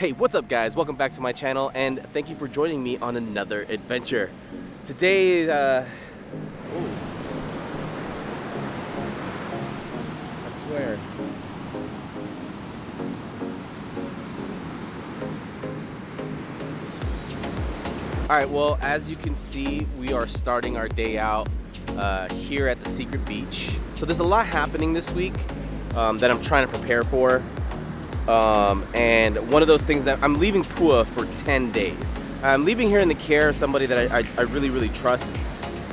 Hey, what's up guys? Welcome back to my channel and thank you for joining me on another adventure. Today, ooh, I swear. Alright, well, as you can see, we are starting our day out here at the Secret Beach. So there's a lot happening this week that I'm trying to prepare for. And one of those things that I'm leaving Pua for 10 days. I'm leaving here in the care of somebody that I really trust,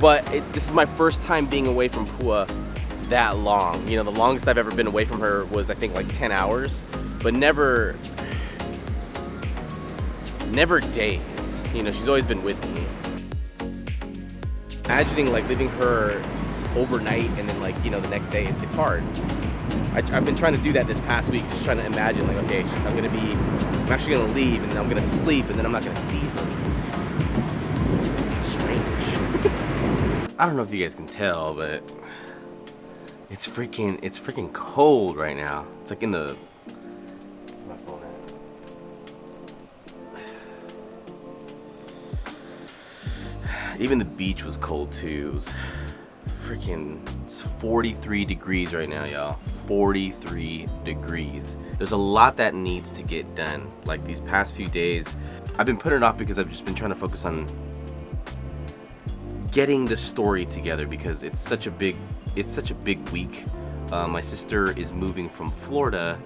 but this is my first time being away from Pua that long. You know, the longest I've ever been away from her was I think like 10 hours, but never days. You know, she's always been with me. Imagining like leaving her overnight and then like, you know, the next day, it's hard. I've been trying to do that this past week, just trying to imagine like, okay, I'm actually gonna leave and then I'm gonna sleep and then I'm not gonna see her. Strange. I don't know if you guys can tell, but it's freaking cold right now. It's like in the, my phone at? Even the beach was cold too. It was it's 43 degrees right now, y'all. 43 degrees. There's a lot that needs to get done. Like these past few days, I've been putting it off because I've just been trying to focus on getting the story together because it's such a big week. My sister is moving from Florida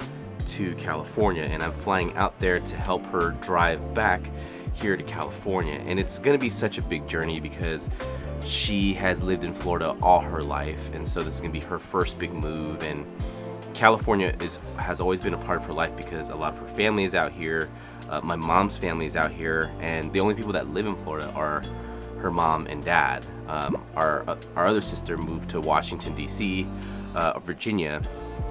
to California and I'm flying out there to help her drive back here to California. And it's gonna be such a big journey because she has lived in Florida all her life, and so this is gonna be her first big move. And California has always been a part of her life because a lot of her family is out here. My mom's family is out here, and the only people that live in Florida are her mom and dad. Our other sister moved to Washington D.C., Virginia,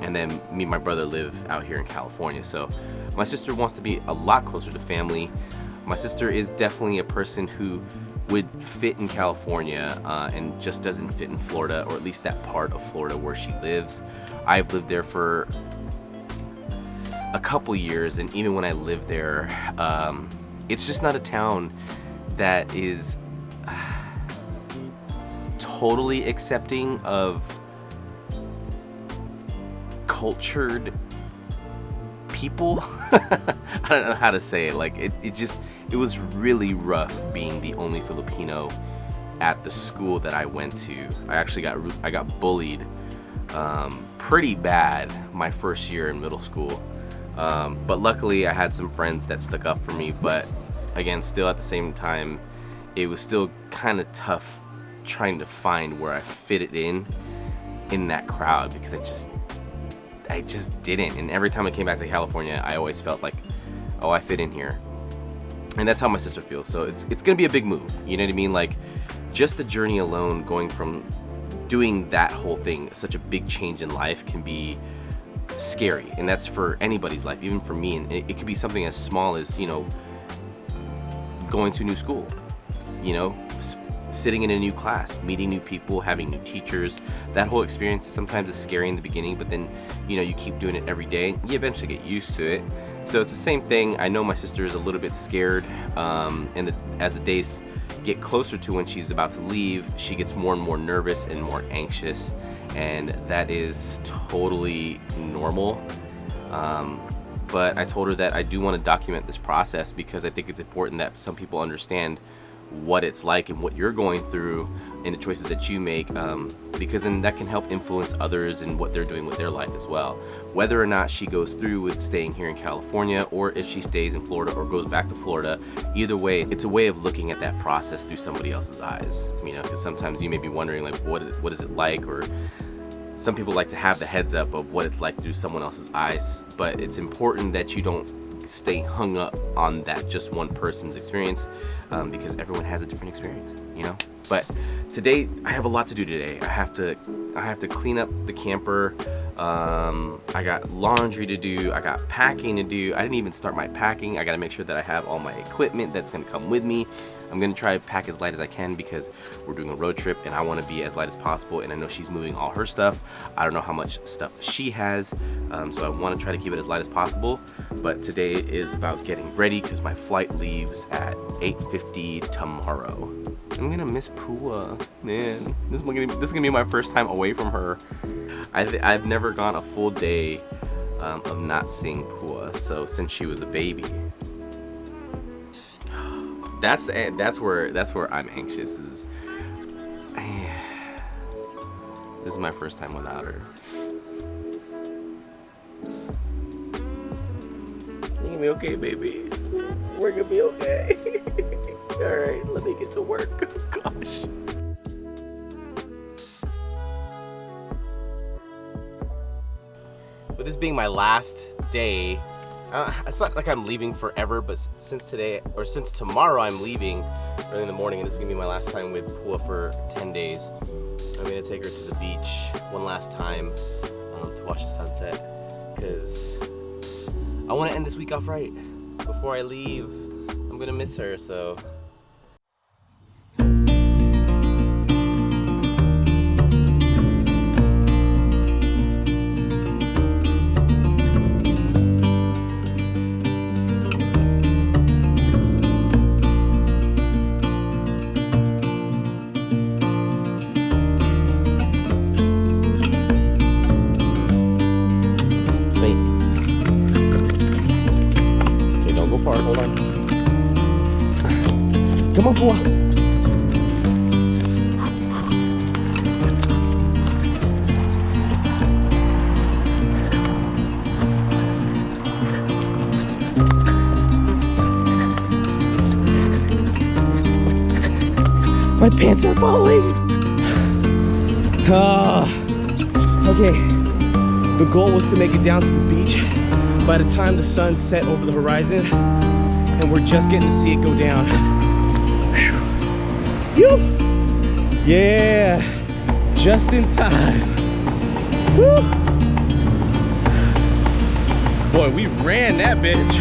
and then me and my brother live out here in California. So my sister wants to be a lot closer to family. My sister is definitely a person who would fit in California and just doesn't fit in Florida, or at least that part of Florida where she lives. I've lived there for a couple years, and even when I lived there, it's just not a town that is totally accepting of cultured people. I don't know how to say it. Like it was really rough being the only Filipino at the school that I went to. I got bullied pretty bad my first year in middle school, but luckily I had some friends that stuck up for me. But again, still at the same time, it was still kind of tough trying to find where I fitted in that crowd because I just didn't. And every time I came back to California, I always felt like, oh, I fit in here. And that's how my sister feels. So it's gonna be a big move, you know what I mean? Like just the journey alone, going from doing that whole thing, such a big change in life, can be scary. And that's for anybody's life, even for me. And it could be something as small as, you know, going to a new school, you know, sitting in a new class, meeting new people, having new teachers. That whole experience sometimes is scary in the beginning, but then, you know, you keep doing it every day, you eventually get used to it. So it's the same thing. I know my sister is a little bit scared, and as the days get closer to when she's about to leave, she gets more and more nervous and more anxious, and that is totally normal. But I told her that I do want to document this process because I think it's important that some people understand what it's like and what you're going through and the choices that you make, because then that can help influence others and what they're doing with their life as well. Whether or not she goes through with staying here in California, or if she stays in Florida or goes back to Florida, either way, it's a way of looking at that process through somebody else's eyes. You know, because sometimes you may be wondering like, what is it like, or some people like to have the heads up of what it's like through someone else's eyes. But it's important that you don't stay hung up on that just one person's experience, because everyone has a different experience, you know. But today I have a lot to do today. I have to clean up the camper. I got laundry to do. I got packing to do. I didn't even start my packing. I got to make sure that I have all my equipment that's going to come with me. I'm going to try to pack as light as I can because we're doing a road trip and I want to be as light as possible. And I know she's moving all her stuff. I don't know how much stuff she has. So I want to try to keep it as light as possible. But today is about getting ready because my flight leaves at 8:50 tomorrow. I'm gonna miss Pua, man. This is gonna be my first time away from her. I've never gone a full day of not seeing Pua. So since she was a baby, that's where I'm anxious. This is my first time without her. You're gonna be okay, baby. We're gonna be okay. Alright, let me get to work. Gosh. With this being my last day, it's not like I'm leaving forever, but since tomorrow I'm leaving early in the morning, and this is gonna be my last time with Pua for 10 days. I'm gonna take her to the beach one last time to watch the sunset, because I want to end this week off right. Before I leave, I'm gonna miss her, so. Hold on. Come on, Pua. My pants are falling. Okay. The goal was to make it down to the beach by the time the sun set over the horizon. And we're just getting to see it go down. Whew. Yeah, just in time. Woo. Boy, we ran that bitch.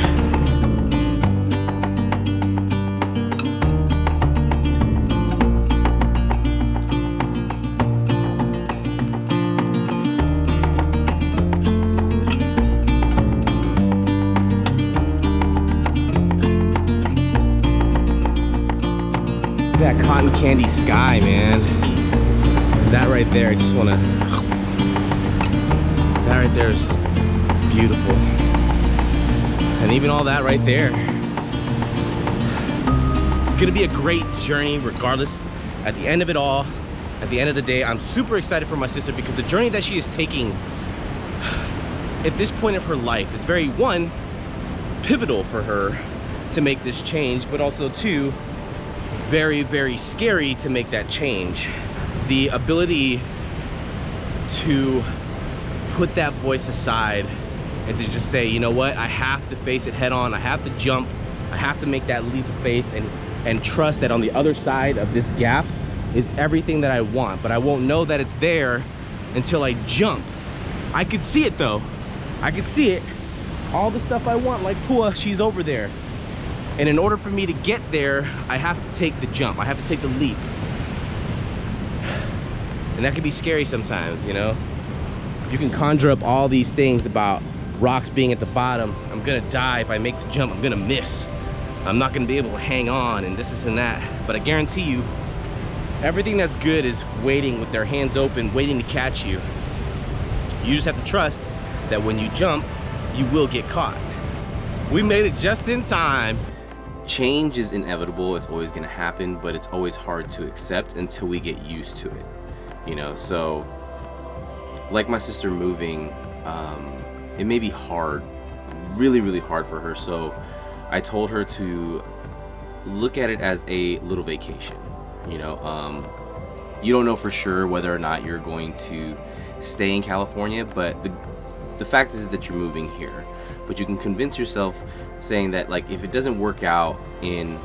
That cotton candy sky, man. That right there, I just wanna. That right there is beautiful. And even all that right there. It's gonna be a great journey regardless. At the end of it all, at the end of the day, I'm super excited for my sister because the journey that she is taking at this point of her life is very, one, pivotal for her to make this change, but also two, very, very scary to make that change. The ability to put that voice aside and to just say, you know what, I have to face it head on. I have to jump. I have to make that leap of faith and trust that on the other side of this gap is everything that I want. But I won't know that it's there until I jump. I could see it though. I could see it. All the stuff I want, like Pua, she's over there. And in order for me to get there, I have to take the jump. I have to take the leap. And that can be scary sometimes, you know? You can conjure up all these things about rocks being at the bottom. I'm gonna die if I make the jump. I'm gonna miss. I'm not gonna be able to hang on and this and that. But I guarantee you, everything that's good is waiting with their hands open, waiting to catch you. You just have to trust that when you jump, you will get caught. We made it just in time. Change is inevitable, it's always gonna happen, but it's always hard to accept until we get used to it, you know? So, like my sister moving, it may be hard, really, really hard for her, so I told her to look at it as a little vacation, you know? You don't know for sure whether or not you're going to stay in California, but the fact is that you're moving here. But you can convince yourself saying that, like, if it doesn't work out in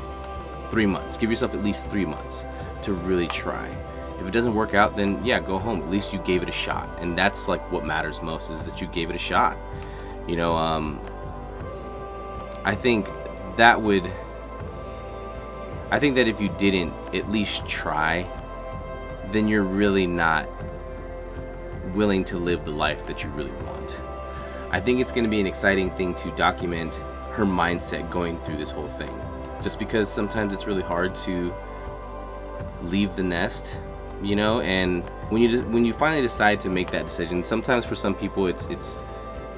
3 months, give yourself at least 3 months to really try. If it doesn't work out, then yeah, go home. At least you gave it a shot. And that's like what matters most, is that you gave it a shot. You know, I think that if you didn't at least try, then you're really not willing to live the life that you really want. I think it's going to be an exciting thing to document her mindset going through this whole thing. Just because sometimes it's really hard to leave the nest, you know, and when you finally decide to make that decision, sometimes for some people it's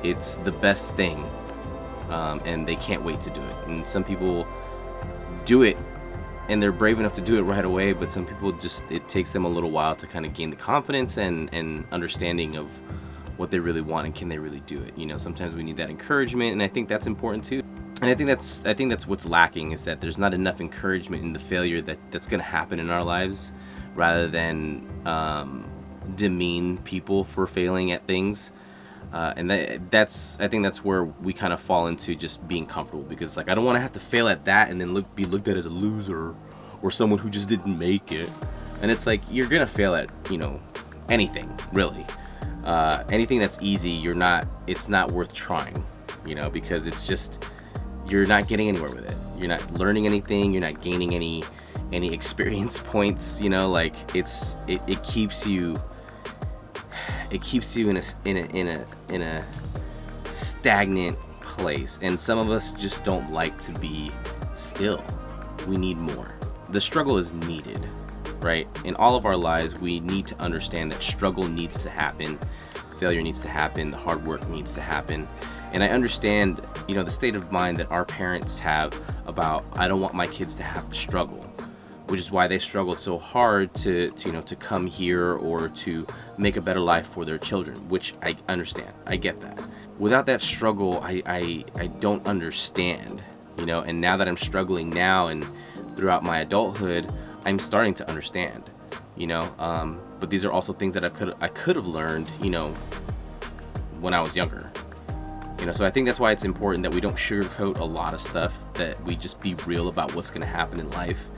the best thing, and they can't wait to do it. And some people do it and they're brave enough to do it right away, but some people it takes them a little while to kind of gain the confidence and understanding of what they really want and can they really do it. You know, sometimes we need that encouragement, and I think that's important too. And I think that's what's lacking, is that there's not enough encouragement in the failure that's going to happen in our lives, rather than demean people for failing at things. And I think that's where we kind of fall into just being comfortable, because like, I don't want to have to fail at that and then be looked at as a loser or someone who just didn't make it. And it's like, you're gonna fail at, you know, anything really. Anything that's easy, it's not worth trying, you know, because it's just, you're not getting anywhere with it. You're not learning anything. You're not gaining any experience points, you know. Like, it keeps you in a stagnant place. And some of us just don't like to be still. We need more. The struggle is needed, right? In all of our lives, we need to understand that struggle needs to happen, failure needs to happen, the hard work needs to happen. And I understand, you know, the state of mind that our parents have about, I don't want my kids to have to struggle, which is why they struggled so hard to come here or to make a better life for their children, which I understand. I get that. Without that struggle, I don't understand, you know. And now that I'm struggling now and throughout my adulthood, I'm starting to understand, you know. But these are also things that I could have learned, you know, when I was younger. You know, so I think that's why it's important that we don't sugarcoat a lot of stuff, that we just be real about what's going to happen in life.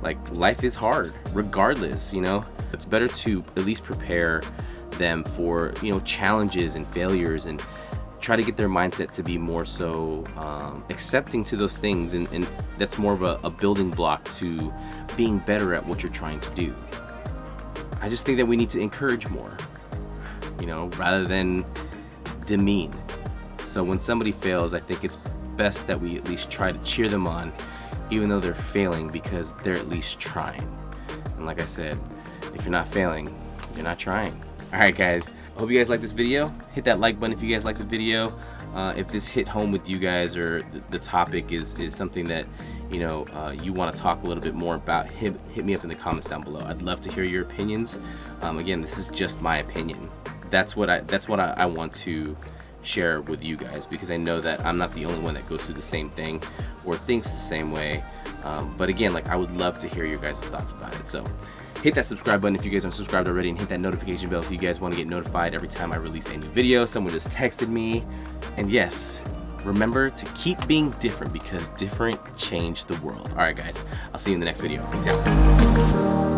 Like, life is hard regardless, you know. It's better to at least prepare them for, you know, challenges and failures, and try to get their mindset to be more so accepting to those things, and that's more of a building block to being better at what you're trying to do. I just think that we need to encourage more, you know, rather than demean. So when somebody fails, I think it's best that we at least try to cheer them on, even though they're failing, because they're at least trying. And like I said, if you're not failing, you're not trying. Alright guys, I hope you guys like this video. Hit that like button if you guys like the video. If this hit home with you guys, or the topic is something that, you know, you want to talk a little bit more about, hit me up in the comments down below. I'd love to hear your opinions. Again, this is just my opinion. That's what I want to share with you guys, because I know that I'm not the only one that goes through the same thing or thinks the same way. But again, like, I would love to hear your guys' thoughts about it. So hit that subscribe button if you guys aren't subscribed already, and hit that notification bell if you guys want to get notified every time I release a new video. Someone just texted me. And yes, remember to keep being different, because different changed the world. Alright guys, I'll see you in the next video. Peace out.